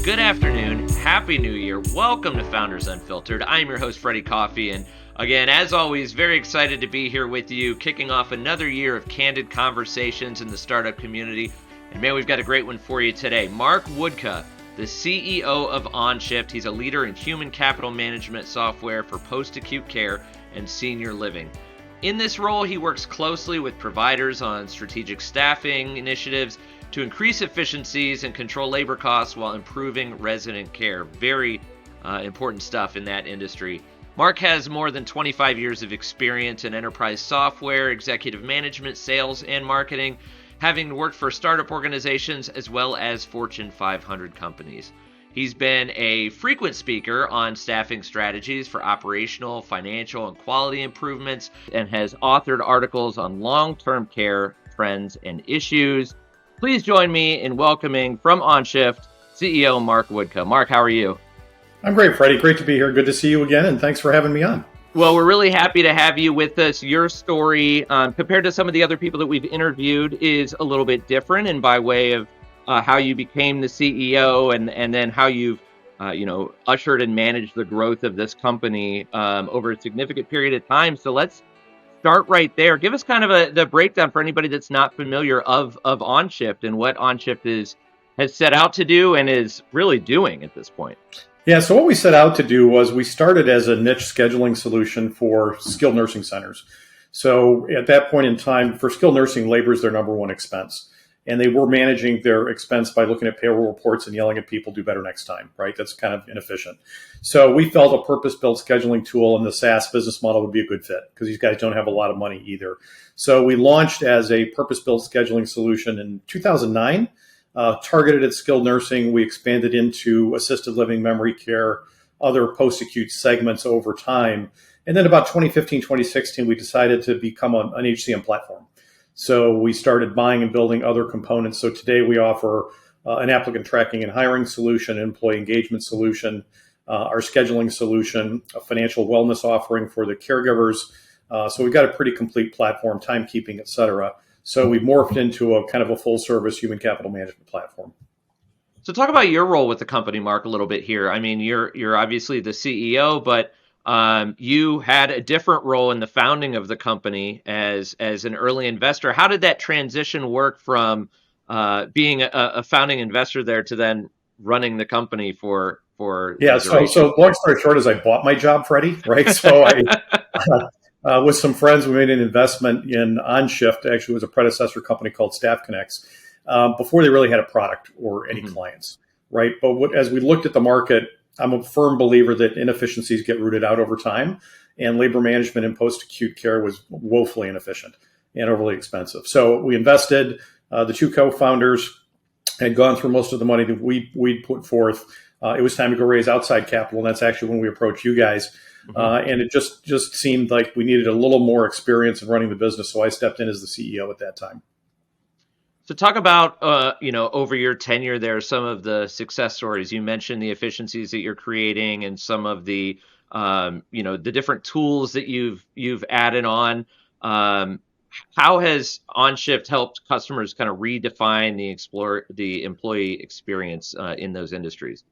good afternoon, happy new year, welcome to Founders Unfiltered. I'm your host, Freddie Coffey, and again, as always, very excited to be here with you, kicking off another year of candid conversations in the startup community. And man, we've got a great one for you today. Mark Woodka, the CEO of OnShift. He's a leader in human capital management software for post-acute care and senior living. In this role, he works closely with providers on strategic staffing initiatives to increase efficiencies and control labor costs while improving resident care. Very important stuff in that industry. Mark has more than 25 years of experience in enterprise software, executive management, sales, and marketing, having worked for startup organizations as well as Fortune 500 companies. He's been a frequent speaker on staffing strategies for operational, financial, and quality improvements, and has authored articles on long-term care trends and issues. Please join me in welcoming from OnShift CEO Mark Woodka. Mark, how are you? I'm great, Freddie. Great to be here. Good to see you again, and thanks for having me on. Well, we're really happy to have you with us. Your story, compared to some of the other people that we've interviewed, is a little bit different, and by way of how you became the CEO and then how you've ushered and managed the growth of this company over a significant period of time. So let's start right there. Give us kind of the breakdown for anybody that's not familiar of OnShift and what OnShift has set out to do and is really doing at this point. Yeah, so what we set out to do was we started as a niche scheduling solution for skilled nursing centers. So at that point in time, for skilled nursing, labor is their number one expense. And they were managing their expense by looking at payroll reports and yelling at people, do better next time, right? That's kind of inefficient. So we felt a purpose-built scheduling tool in the SaaS business model would be a good fit because these guys don't have a lot of money either. So we launched as a purpose-built scheduling solution in 2009, targeted at skilled nursing. We expanded into assisted living, memory care, other post-acute segments over time. And then about 2015, 2016, we decided to become an HCM platform. So we started buying and building other components. So today we offer an applicant tracking and hiring solution, employee engagement solution, our scheduling solution, a financial wellness offering for the caregivers. So we've got a pretty complete platform, timekeeping, et cetera. So we morphed into a kind of a full service human capital management platform. So talk about your role with the company, Mark, a little bit here. I mean, you're obviously the CEO, but you had a different role in the founding of the company as an early investor. How did that transition work from being a founding investor there to then running the company for Yeah, so long story short is I bought my job, Freddie, right? So I with some friends, we made an investment in OnShift. Actually, it was a predecessor company called Staff Connects before they really had a product or any clients, right? But as we looked at the market, I'm a firm believer that inefficiencies get rooted out over time, and labor management in post-acute care was woefully inefficient and overly expensive. So we invested. The two co-founders had gone through most of the money that we'd put forth. It was time to go raise outside capital, and that's actually when we approached you guys. And it just seemed like we needed a little more experience in running the business, so I stepped in as the CEO at that time. So talk about, over your tenure there, some of the success stories. You mentioned the efficiencies that you're creating and some of the, the different tools that you've added on. How has OnShift helped customers kind of redefine the employee experience in those industries?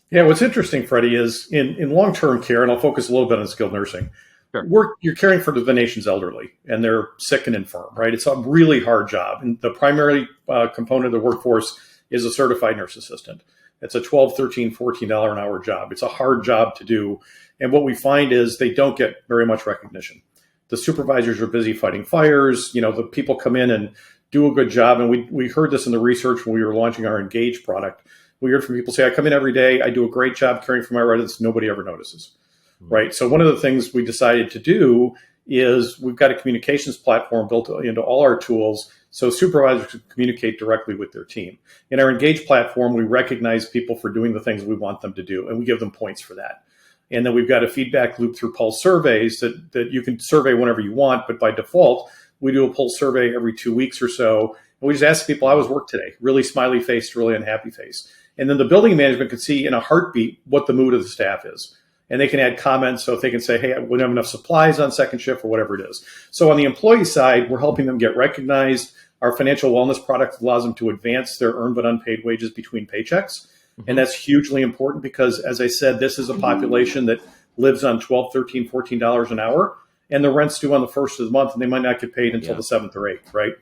Yeah, what's interesting, Freddie, is in long-term care, and I'll focus a little bit on skilled nursing, sure. You're caring for the nation's elderly, and they're sick and infirm, right? It's a really hard job. And the primary component of the workforce is a certified nurse assistant. It's a $12, $13, $14 an hour job. It's a hard job to do. And what we find is they don't get very much recognition. The supervisors are busy fighting fires. The people come in and do a good job. And we heard this in the research when we were launching our Engage product. We heard from people say, I come in every day, I do a great job caring for my residents, nobody ever notices, right? So one of the things we decided to do is we've got a communications platform built into all our tools so supervisors can communicate directly with their team. In our Engage platform, we recognize people for doing the things we want them to do, and we give them points for that. And then we've got a feedback loop through pulse surveys that you can survey whenever you want, but by default, we do a pulse survey every 2 weeks or so. And we just ask people, how was work today? Really smiley face, really unhappy face. And then the building management can see in a heartbeat what the mood of the staff is. And they can add comments. So if they can say, hey, we don't have enough supplies on second shift or whatever it is. So on the employee side, we're helping them get recognized. Our financial wellness product allows them to advance their earned but unpaid wages between paychecks. And that's hugely important because, as I said, this is a population that lives on $12, $13, $14 an hour, and the rent's due on the first of the month, and they might not get paid until the 7th or 8th, right?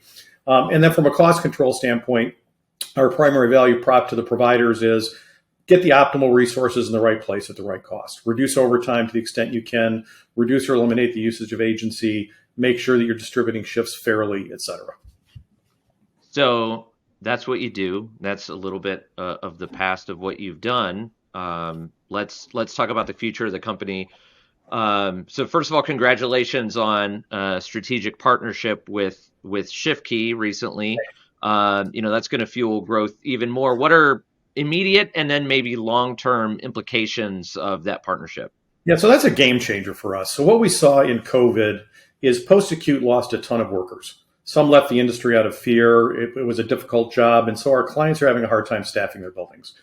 And then from a cost control standpoint, our primary value prop to the providers is get the optimal resources in the right place at the right cost. Reduce overtime to the extent you can, reduce or eliminate the usage of agency, make sure that you're distributing shifts fairly, et cetera. So that's what you do. That's a little bit of the past of what you've done. Let's talk about the future of the company. So first of all, congratulations on a strategic partnership with ShiftKey recently. That's going to fuel growth even more. What are immediate and then maybe long-term implications of that partnership? Yeah, so that's a game changer for us. So what we saw in COVID is post-acute lost a ton of workers. Some left the industry out of fear. It was a difficult job. And so our clients are having a hard time staffing their buildings.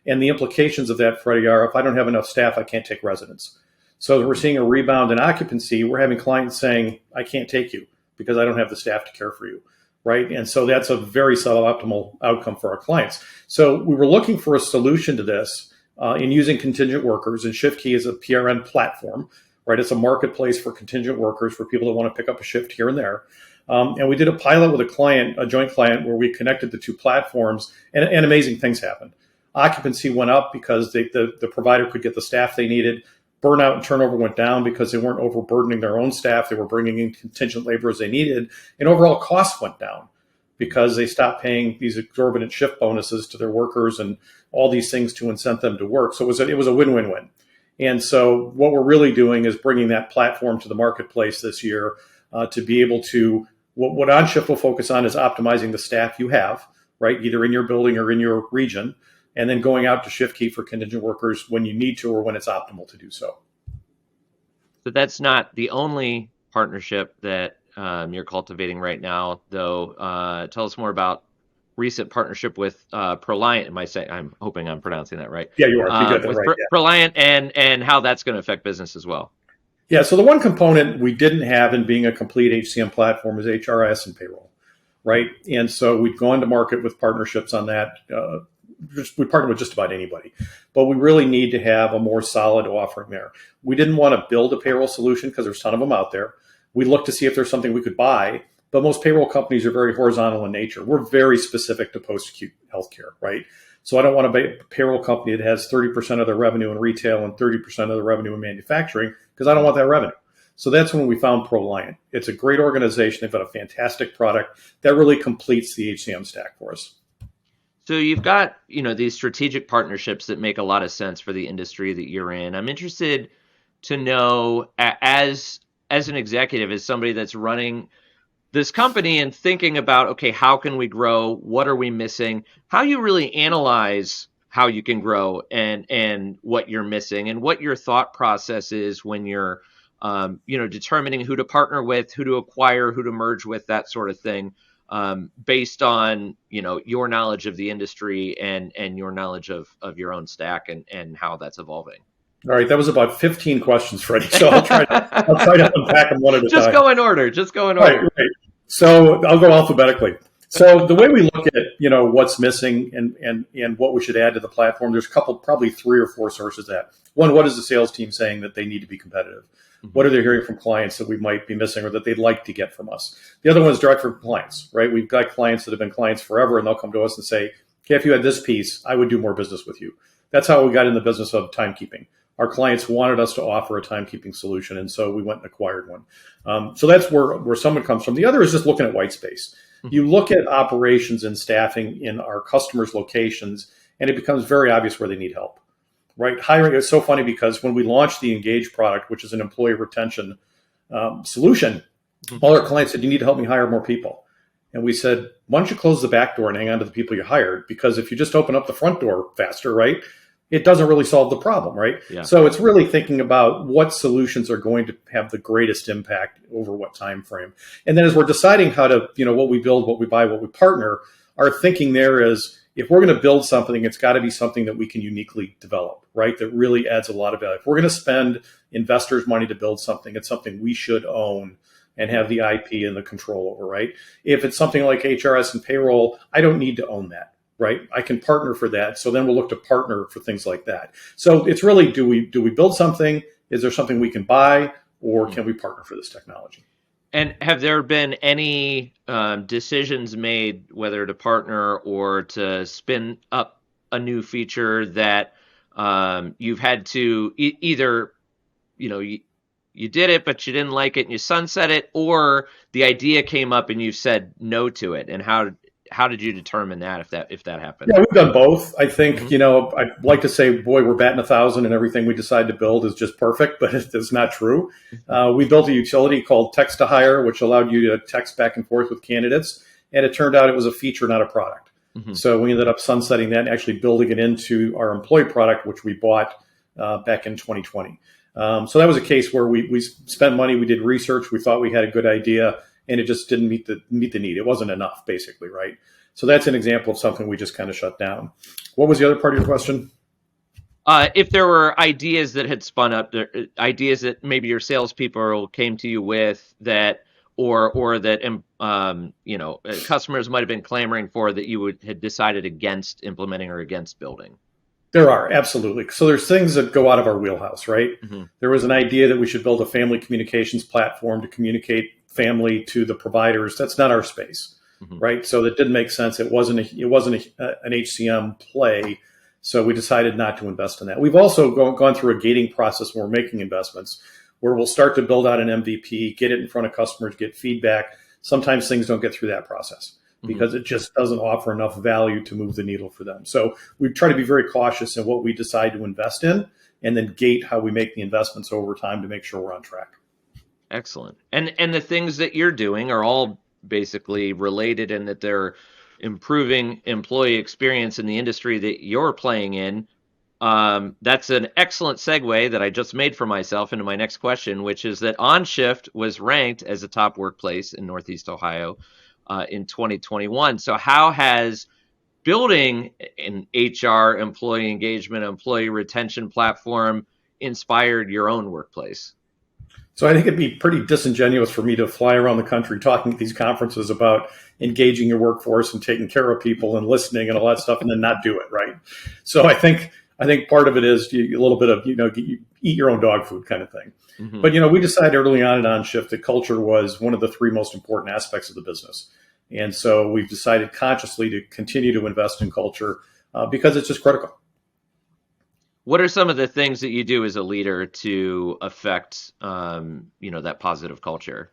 And the implications of that, Freddie, are if I don't have enough staff, I can't take residents. So we're seeing a rebound in occupancy. We're having clients saying, I can't take you because I don't have the staff to care for you, right? And so that's a very suboptimal outcome for our clients. So we were looking for a solution to this in using contingent workers, and ShiftKey is a PRN platform, right? It's a marketplace for contingent workers for people that want to pick up a shift here and there. And we did a pilot with a client, a joint client, where we connected the two platforms, and amazing things happened. Occupancy went up because the provider could get the staff they needed. Burnout and turnover went down because they weren't overburdening their own staff. They were bringing in contingent labor as they needed. And overall costs went down because they stopped paying these exorbitant shift bonuses to their workers and all these things to incent them to work. So it was a win-win-win. And so what we're really doing is bringing that platform to the marketplace this year to be able to, what OnShift will focus on is optimizing the staff you have, right, either in your building or in your region, and then going out to ShiftKey for contingent workers when you need to or when it's optimal to do so. So that's not the only partnership that you're cultivating right now, though. Tell us more about recent partnership with Proliant. I'm hoping I'm pronouncing that right. Yeah, you are. You got that right. Proliant and how that's going to affect business as well. Yeah, so the one component we didn't have in being a complete HCM platform is HRS and payroll, right? And so we've gone to market with partnerships on that. We partner with just about anybody, but we really need to have a more solid offering there. We didn't want to build a payroll solution because there's a ton of them out there. We looked to see if there's something we could buy, but most payroll companies are very horizontal in nature. We're very specific to post-acute healthcare, right? So I don't want to buy a payroll company that has 30% of their revenue in retail and 30% of the revenue in manufacturing because I don't want that revenue. So that's when we found Proliant. It's a great organization. They've got a fantastic product that really completes the HCM stack for us. So you've got, these strategic partnerships that make a lot of sense for the industry that you're in. I'm interested to know, as an executive, as somebody that's running this company and thinking about, okay, how can we grow? What are we missing? How you really analyze how you can grow and what you're missing and what your thought process is when you're, determining who to partner with, who to acquire, who to merge with, that sort of thing. Based on, your knowledge of the industry and your knowledge of your own stack and how that's evolving. All right. That was about 15 questions, Freddie. So I'll try to unpack them one at a time. Just go in order. Right. So I'll go alphabetically. So the way we look at, what's missing and what we should add to the platform, there's probably 3 or 4 sources of that. One, what is the sales team saying that they need to be competitive? What are they hearing from clients that we might be missing or that they'd like to get from us? The other one is direct from clients, right? We've got clients that have been clients forever, and they'll come to us and say, okay, if you had this piece, I would do more business with you. That's how we got in the business of timekeeping. Our clients wanted us to offer a timekeeping solution, and so we went and acquired one. So that's where someone comes from. The other is just looking at white space. You look at operations and staffing in our customers' locations, and it becomes very obvious where they need help. Right, hiring is so funny because when we launched the Engage product, which is an employee retention solution, all our clients said, "You need to help me hire more people." And we said, "Why don't you close the back door and hang on to the people you hired? Because if you just open up the front door faster, right, it doesn't really solve the problem, right?" Yeah. So it's really thinking about what solutions are going to have the greatest impact over what time frame. And then as we're deciding how to, what we build, what we buy, what we partner, our thinking there is, if we're going to build something, it's got to be something that we can uniquely develop, right? That really adds a lot of value. If we're going to spend investors' money to build something, it's something we should own and have the IP and the control over, right? If it's something like HRS and payroll, I don't need to own that, right? I can partner for that. So then we'll look to partner for things like that. So it's really, do we build something? Is there something we can buy, or can we partner for this technology? And have there been any decisions made whether to partner or to spin up a new feature that you've had to either, you did it, but you didn't like it and you sunset it, or the idea came up and you said no to it? And how did you determine that if that happened? Yeah, we've done both. I think, I'd like to say, boy, we're batting 1,000 and everything we decide to build is just perfect, but it's not true. We built a utility called Text to Hire, which allowed you to text back and forth with candidates. And it turned out it was a feature, not a product. So we ended up sunsetting that and actually building it into our employee product, which we bought back in 2020. So that was a case where we spent money, we did research, we thought we had a good idea, and it just didn't meet the need. It wasn't enough, basically, right? So that's an example of something we just kind of shut down. What was the other part of your question? If there were ideas that had spun up, ideas that maybe your salespeople came to you with that, or that customers might have been clamoring for that you had decided against implementing or against building. There are, absolutely. So there's things that go out of our wheelhouse, right? There was an idea that we should build a family communications platform to communicate family to the providers. That's not our space, right? So that didn't make sense. It wasn't an HCM play. So we decided not to invest in that. We've also gone through a gating process when we're making investments, where we'll start to build out an MVP, get it in front of customers, get feedback. Sometimes things don't get through that process because it just doesn't offer enough value to move the needle for them. So we try to be very cautious in what we decide to invest in, and then gate how we make the investments over time to make sure we're on track. Excellent. And the things that you're doing are all basically related in that they're improving employee experience in the industry that you're playing in. That's an excellent segue that I just made for myself into my next question, which is that OnShift was ranked as a top workplace in Northeast Ohio in 2021. So how has building an HR, employee engagement, employee retention platform inspired your own workplace? So I think it'd be pretty disingenuous for me to fly around the country talking at these conferences about engaging your workforce and taking care of people and listening and all that stuff, and then not do it, right? So I think part of it is a little bit of, you eat your own dog food kind of thing. But, we decided early on at OnShift that culture was one of the three most important aspects of the business. And so we've decided consciously to continue to invest in culture because it's just critical. What are some of the things that you do as a leader to affect, that positive culture?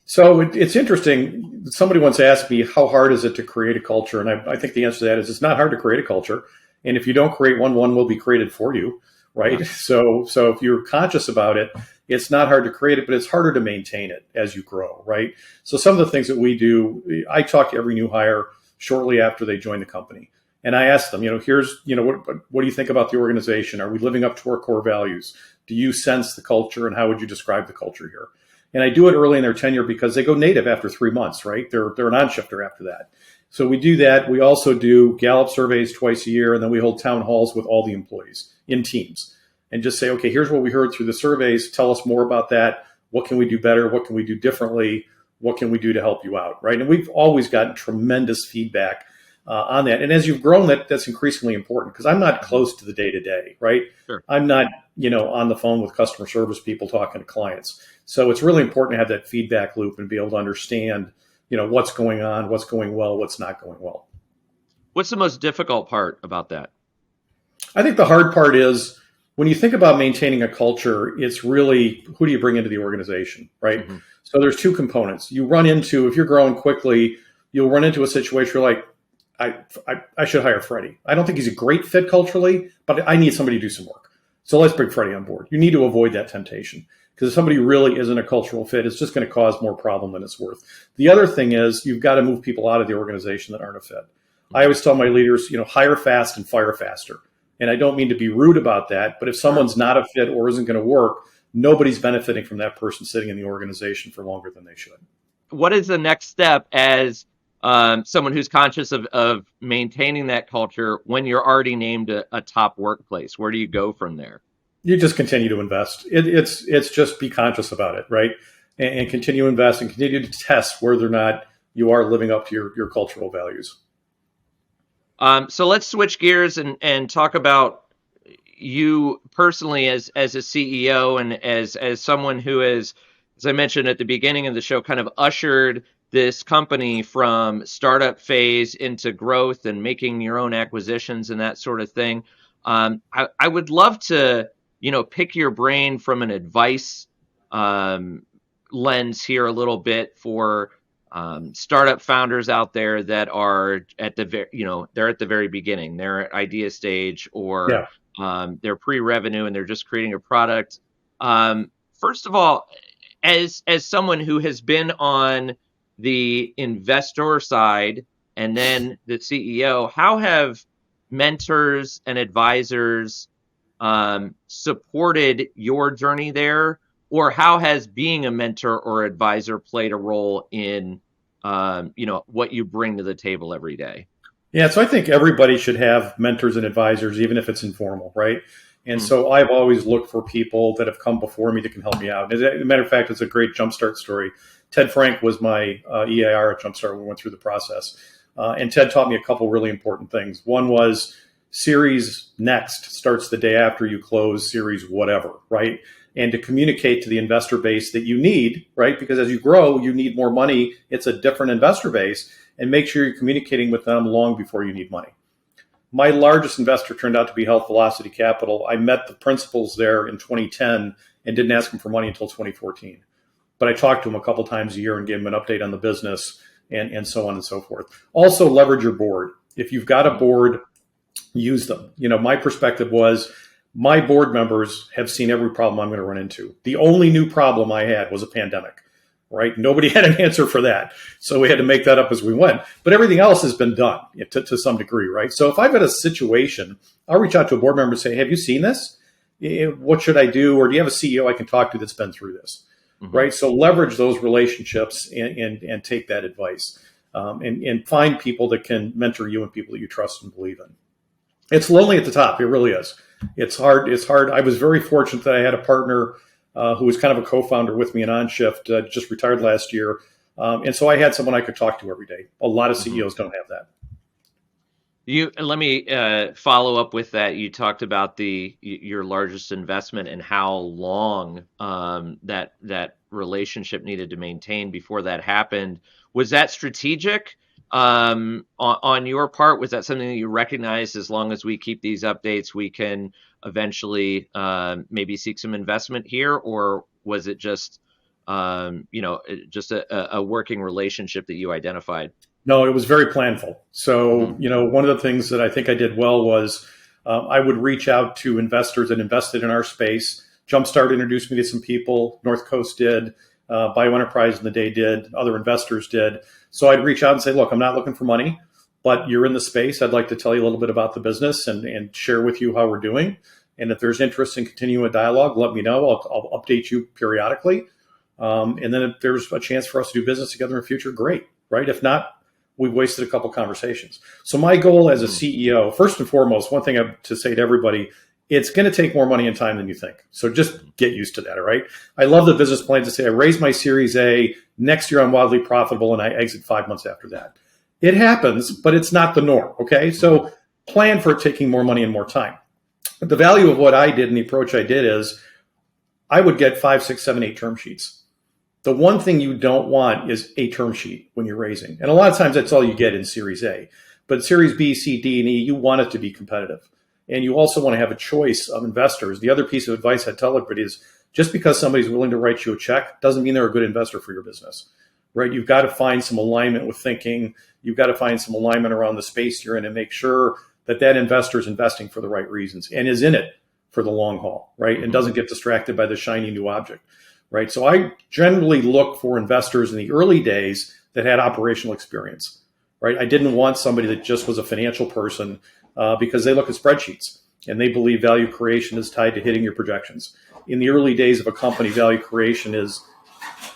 So it's interesting. Somebody once asked me, how hard is it to create a culture? And I think the answer to that is it's not hard to create a culture. And if you don't create one will be created for you, right? Yeah. So if you're conscious about it, it's not hard to create it, but it's harder to maintain it as you grow, right? So some of the things that we do, I talk to every new hire shortly after they join the company. And I ask them, what do you think about the organization? Are we living up to our core values? Do you sense the culture, and how would you describe the culture here? And I do it early in their tenure because they go native after 3 months, right? They're an on-shifter after that. So we do that. We also do Gallup surveys twice a year, and then we hold town halls with all the employees in teams and just say, okay, here's what we heard through the surveys. Tell us more about that. What can we do better? What can we do differently? What can we do to help you out, right? And we've always gotten tremendous feedback on that. And as you've grown, that's increasingly important because I'm not close to the day-to-day, right? Sure. I'm not, on the phone with customer service people talking to clients. So it's really important to have that feedback loop and be able to understand, what's going on, what's going well, what's not going well. What's the most difficult part about that? I think the hard part is when you think about maintaining a culture, it's really who do you bring into the organization, right? So there's two components. You run into, if you're growing quickly, you'll run into a situation where like, I should hire Freddie. I don't think he's a great fit culturally, but I need somebody to do some work. So let's bring Freddie on board. You need to avoid that temptation because if somebody really isn't a cultural fit, it's just going to cause more problem than it's worth. The other thing is you've got to move people out of the organization that aren't a fit. I always tell my leaders, hire fast and fire faster. And I don't mean to be rude about that, but if someone's not a fit or isn't going to work, nobody's benefiting from that person sitting in the organization for longer than they should. What is the next step as someone who's conscious of maintaining that culture when you're already named a top workplace? Where do you go from there? You just continue to invest. It's just be conscious about it, right? And continue to invest and continue to test whether or not you are living up to your cultural values. So let's switch gears and talk about you personally as a CEO and as someone who has, as I mentioned at the beginning of the show, kind of ushered this company from startup phase into growth and making your own acquisitions and that sort of thing. I would love to, pick your brain from an advice um, lens here a little bit for startup founders out there that are at the they're at the very beginning, they're at idea stage, or Yeah. they're pre-revenue and they're just creating a product. First of all, as someone who has been on the investor side and then the CEO, how have mentors and advisors supported your journey there, or how has being a mentor or advisor played a role in what you bring to the table every day? Yeah, so I think everybody should have mentors and advisors, even if it's informal, right? And Mm, so I've always looked for people that have come before me that can help me out. As a matter of fact, it's a great Jumpstart story. Ted Frank was my EIR at Jumpstart when we went through the process. And Ted taught me a couple really important things. One was Series Next starts the day after you close Series whatever, right? And to communicate to the investor base that you need, right? Because as you grow, you need more money. It's a different investor base, and make sure you're communicating with them long before you need money. My largest investor turned out to be Health Velocity Capital. I met the principals there in 2010 and didn't ask them for money until 2014. But I talked to them a couple times a year and gave them an update on the business and so on and so forth. Also, leverage your board. If you've got a board, use them. My perspective was my board members have seen every problem I'm going to run into. The only new problem I had was a pandemic, right? Nobody had an answer for that. So we had to make that up as we went. But everything else has been done to some degree, right? So if I've got a situation, I'll reach out to a board member and say, have you seen this? What should I do? Or do you have a CEO I can talk to that's been through this? mm-hmm. Right? So leverage those relationships and take that advice and find people that can mentor you and people that you trust and believe in. It's lonely at the top. It really is. It's hard. It's hard. I was very fortunate that I had a partner who was kind of a co-founder with me in OnShift, just retired last year. And so I had someone I could talk to every day. A lot of CEOs don't have that. Let me follow up with that. You talked about your largest investment and how long that relationship needed to maintain before that happened. Was that strategic on your part? Was that something that you recognized, as long as we keep these updates, we can eventually maybe seek some investment here, or was it just just a working relationship that you identified? No, it was very planful. So, Mm-hmm. one of the things that I think I did well was I would reach out to investors that invested in our space. Jumpstart introduced me to some people. North Coast did. Bioenterprise in the day did. Other investors did. So I'd reach out and say, look, I'm not looking for money, but you're in the space. I'd like to tell you a little bit about the business and share with you how we're doing. And if there's interest in continuing a dialogue, let me know. I'll update you periodically. And then if there's a chance for us to do business together in the future, great, right? If not, we've wasted a couple conversations. So my goal as a CEO, first and foremost, one thing I have to say to everybody, it's going to take more money and time than you think. So just get used to that, all right? I love the business plans to say I raise my Series A, next year I'm wildly profitable, and I exit 5 months after that. It happens, but it's not the norm, okay? So plan for it taking more money and more time. But the value of what I did and the approach I did is I would get 5, 6, 7, 8 term sheets. The one thing you don't want is a term sheet when you're raising. And a lot of times that's all you get in Series A. But Series B, C, D, and E, you want it to be competitive. And you also want to have a choice of investors. The other piece of advice I tell everybody is just because somebody's willing to write you a check doesn't mean they're a good investor for your business, right? You've got to find some alignment with thinking. You've got to find some alignment around the space you're in and make sure that that investor is investing for the right reasons and is in it for the long haul, right? And doesn't get distracted by the shiny new object. Right. So I generally look for investors in the early days that had operational experience. Right. I didn't want somebody that just was a financial person because they look at spreadsheets and they believe value creation is tied to hitting your projections. In the early days of a company, value creation is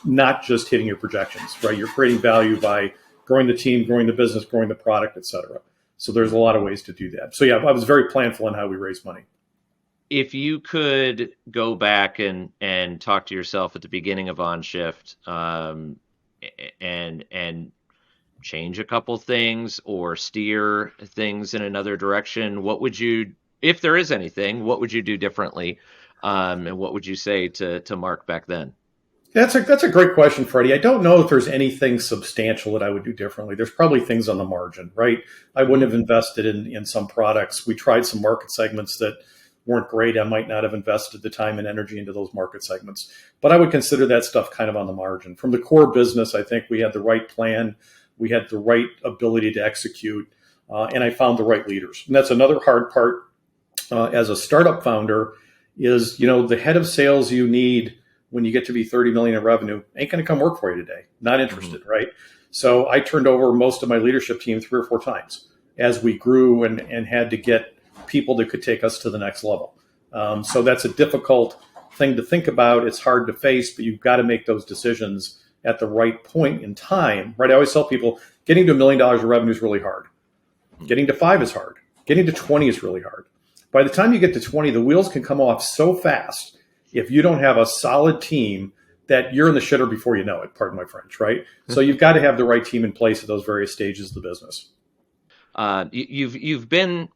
not just hitting your projections. Right. You're creating value by growing the team, growing the business, growing the product, et cetera. So there's a lot of ways to do that. So, yeah, I was very planful in how we raise money. If you could go back and talk to yourself at the beginning of OnShift, and change a couple things or steer things in another direction, what would you, if there is anything, what would you do differently? And what would you say to Mark back then? That's a great question, Freddie. I don't know if there's anything substantial that I would do differently. There's probably things on the margin, right? I wouldn't have invested in some products. We tried some market segments that weren't great. I might not have invested the time and energy into those market segments. But I would consider that stuff kind of on the margin. From the core business, I think we had the right plan. We had the right ability to execute. And I found the right leaders. And that's another hard part as a startup founder is, the head of sales you need when you get to be 30 million in revenue ain't going to come work for you today. Not interested, right? So I turned over most of my leadership team 3 or 4 times as we grew and had to get people that could take us to the next level. So that's a difficult thing to think about. It's hard to face, but you've got to make those decisions at the right point in time, right? I always tell people getting to $1 million of revenue is really hard. Getting to 5 is hard. Getting to 20 is really hard. By the time you get to 20, the wheels can come off so fast if you don't have a solid team that you're in the shitter before you know it, pardon my French, right? So you've got to have the right team in place at those various stages of the business. You've been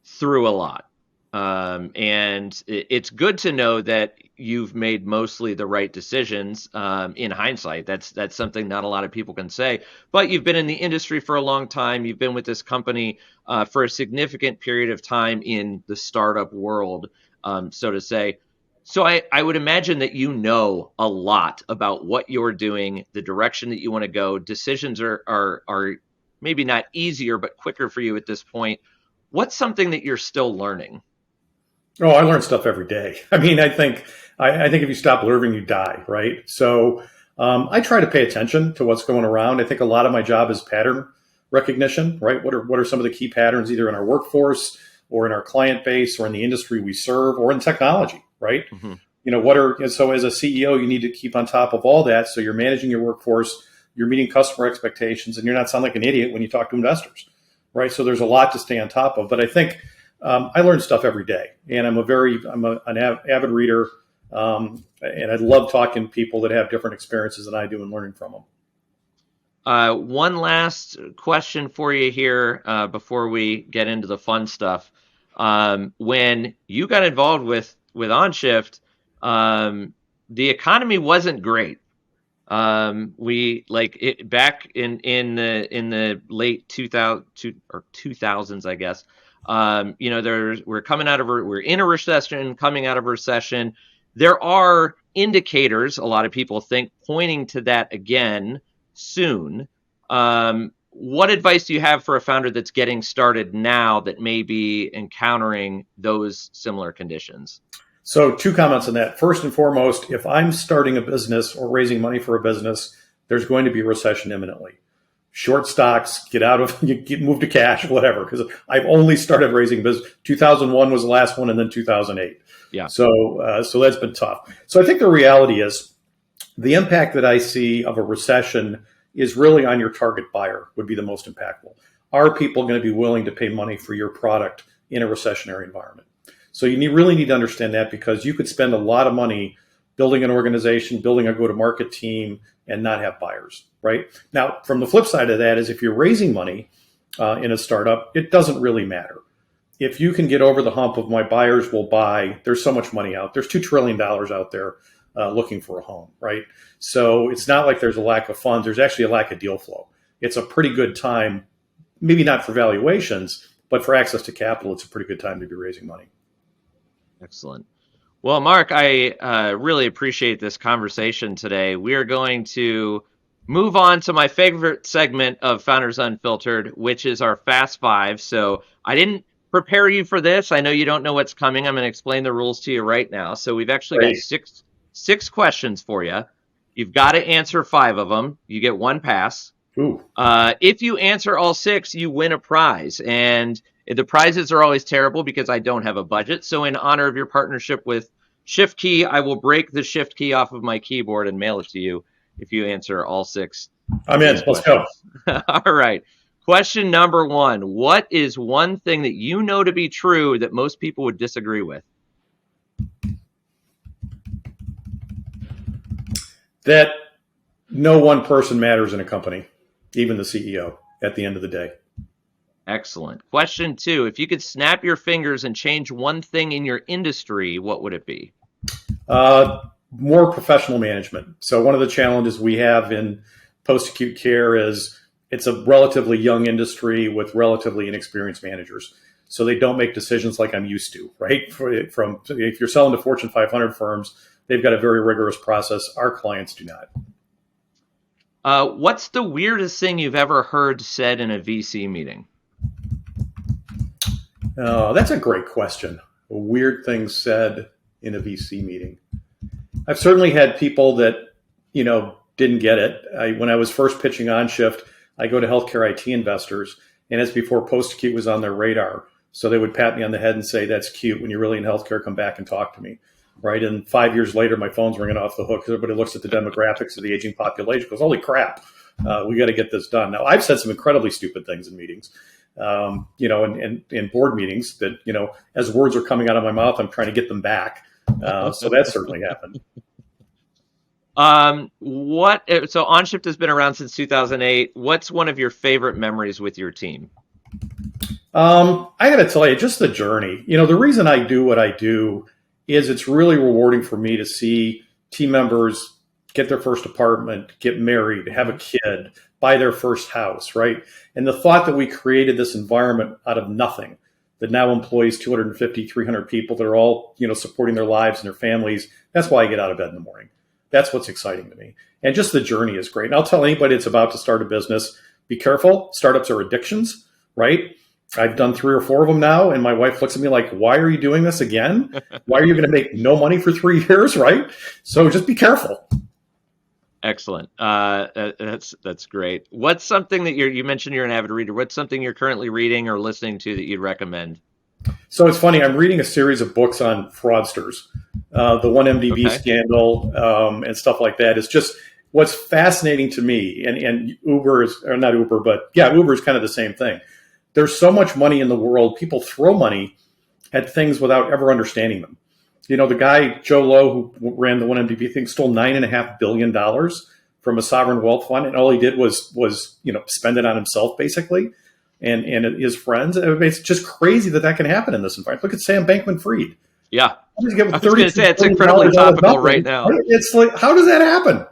through a lot. And it's good to know that you've made mostly the right decisions in hindsight. That's something not a lot of people can say. But you've been in the industry for a long time. You've been with this company for a significant period of time in the startup world, so to say. So I would imagine that you know a lot about what you're doing, the direction that you want to go. Decisions are maybe not easier, but quicker for you at this point. What's something that you're still learning? Oh, I learn stuff every day. I mean, I think if you stop learning, you die, right? So I try to pay attention to what's going around. I think a lot of my job is pattern recognition, right? What are some of the key patterns either in our workforce or in our client base or in the industry we serve or in technology, right? So as a CEO, you need to keep on top of all that. So you're managing your workforce, you're meeting customer expectations, and you're not sound like an idiot when you talk to investors, right? So there's a lot to stay on top of. But I think I learn stuff every day, and I'm an avid reader, and I love talking to people that have different experiences than I do and learning from them. One last question for you here before we get into the fun stuff. When you got involved with OnShift, the economy wasn't great. We like it back in the late 2000s, I guess. We're in a recession, coming out of a recession. There are indicators, a lot of people think, pointing to that again soon. What advice do you have for a founder that's getting started now that may be encountering those similar conditions? So 2 comments on that. First and foremost, if I'm starting a business or raising money for a business, there's going to be a recession imminently. Short stocks, move to cash, whatever, because I've only started raising business. 2001 was the last one, and then 2008. Yeah. So that's been tough. So I think the reality is the impact that I see of a recession is really on your target buyer would be the most impactful. Are people going to be willing to pay money for your product in a recessionary environment? So you really need to understand that, because you could spend a lot of money building an organization, building a go-to-market team, and not have buyers, right? Now, from the flip side of that is if you're raising money in a startup, it doesn't really matter. If you can get over the hump of my buyers will buy, there's so much money out. There's $2 trillion out there looking for a home, right? So it's not like there's a lack of funds. There's actually a lack of deal flow. It's a pretty good time, maybe not for valuations, but for access to capital, it's a pretty good time to be raising money. Excellent. Well, Mark, I really appreciate this conversation today. We are going to move on to my favorite segment of Founders Unfiltered, which is our Fast Five. So I didn't prepare you for this. I know you don't know what's coming. I'm going to explain the rules to you right now. So we've actually got six questions for you. You've got to answer 5 of them. You get 1 pass. Ooh. If you answer all 6, you win a prize. And the prizes are always terrible because I don't have a budget. So in honor of your partnership with ShiftKey, I will break the ShiftKey off of my keyboard and mail it to you if you answer all 6. I'm in. Let's go. All right. Question number 1. What is one thing that you know to be true that most people would disagree with? That no one person matters in a company. even the CEO at the end of the day. Excellent. Question 2, if you could snap your fingers and change one thing in your industry, what would it be? More professional management. So one of the challenges we have in post-acute care is it's a relatively young industry with relatively inexperienced managers. So they don't make decisions like I'm used to, right? From if you're selling to Fortune 500 firms, they've got a very rigorous process. Our clients do not. What's the weirdest thing you've ever heard said in a VC meeting? That's a great question. A weird thing said in a VC meeting. I've certainly had people that, didn't get it. When I was first pitching OnShift, I go to healthcare IT investors, and as before, post-acute was on their radar. So they would pat me on the head and say, that's cute. When you're really in healthcare, come back and talk to me. Right. And 5 years later, my phone's ringing off the hook because everybody looks at the demographics of the aging population, goes, holy crap, we got to get this done. Now, I've said some incredibly stupid things in meetings, in board meetings that, as words are coming out of my mouth, I'm trying to get them back. So that certainly happened. So OnShift has been around since 2008. What's one of your favorite memories with your team? I got to tell you, just the journey. The reason I do what I do is it's really rewarding for me to see team members get their first apartment, get married, have a kid, buy their first house, right? And the thought that we created this environment out of nothing that now employs 250, 300 people that are all, supporting their lives and their families. That's why I get out of bed in the morning. That's what's exciting to me. And just the journey is great. And I'll tell anybody that's about to start a business, be careful. Startups are addictions, right? I've done 3 or 4 of them now. And my wife looks at me like, why are you doing this again? Why are you going to make no money for 3 years, right? So just be careful. Excellent. That's great. What's something that you mentioned you're an avid reader. What's something you're currently reading or listening to that you'd recommend? So it's funny. I'm reading a series of books on fraudsters, the 1MDB scandal, and stuff like that. It's just what's fascinating to me. And Uber is, or not Uber, but yeah, Uber is kind of the same thing. There's so much money in the world. People throw money at things without ever understanding them. The guy, Joe Lowe, who ran the 1MDB thing, stole $9.5 billion from a sovereign wealth fund. And all he did was spend it on himself, basically, and his friends. It's just crazy that can happen in this environment. Look at Sam Bankman-Fried. Yeah. I was going to say, it's incredibly topical right now. It's like, how does that happen?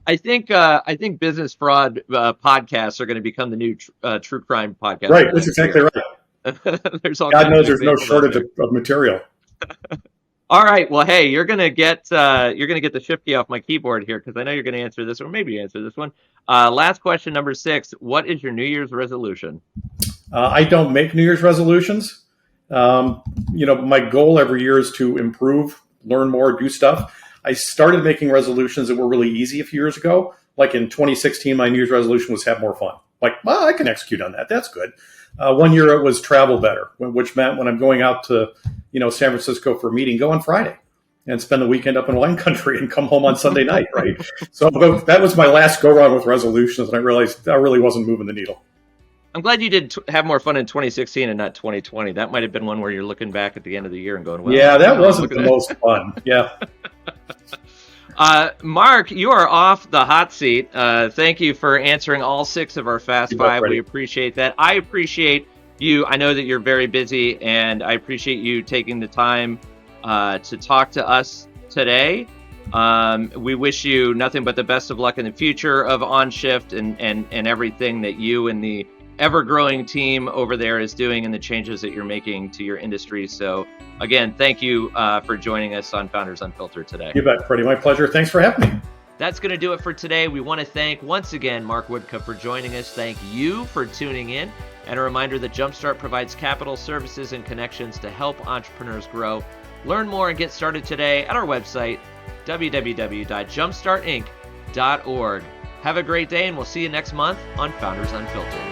I think business fraud podcasts are going to become the new true crime podcast. Right. That's exactly right. God knows there's no shortage of material. All right. Well, hey, you're gonna get the ShiftKey off my keyboard here because I know you're going to answer this, or maybe answer this one. Last question, number 6. What is your New Year's resolution? I don't make New Year's resolutions. My goal every year is to improve, learn more, do stuff. I started making resolutions that were really easy a few years ago. Like in 2016, my New Year's resolution was have more fun. Like, well, I can execute on that. That's good. One year it was travel better, which meant when I'm going out to, San Francisco for a meeting, go on Friday and spend the weekend up in wine country and come home on Sunday night, right? So that was my last go-around with resolutions, and I realized I really wasn't moving the needle. I'm glad you did have more fun in 2016 and not 2020. That might have been one where you're looking back at the end of the year and going, well, yeah, that wasn't the most fun. Yeah. Mark, you are off the hot seat. Thank you for answering all 6 of our Fast 5. We appreciate that. I appreciate you. I know that you're very busy, and I appreciate you taking the time to talk to us today. We wish you nothing but the best of luck in the future of OnShift and everything that you and the ever-growing team over there is doing and the changes that you're making to your industry. So again, thank you for joining us on Founders Unfiltered today. You bet, Freddie. My pleasure. Thanks for having me. That's going to do it for today. We want to thank once again Mark Woodka for joining us. Thank you for tuning in. And a reminder that Jumpstart provides capital, services, and connections to help entrepreneurs grow. Learn more and get started today at our website, www.jumpstartinc.org. Have a great day, and we'll see you next month on Founders Unfiltered.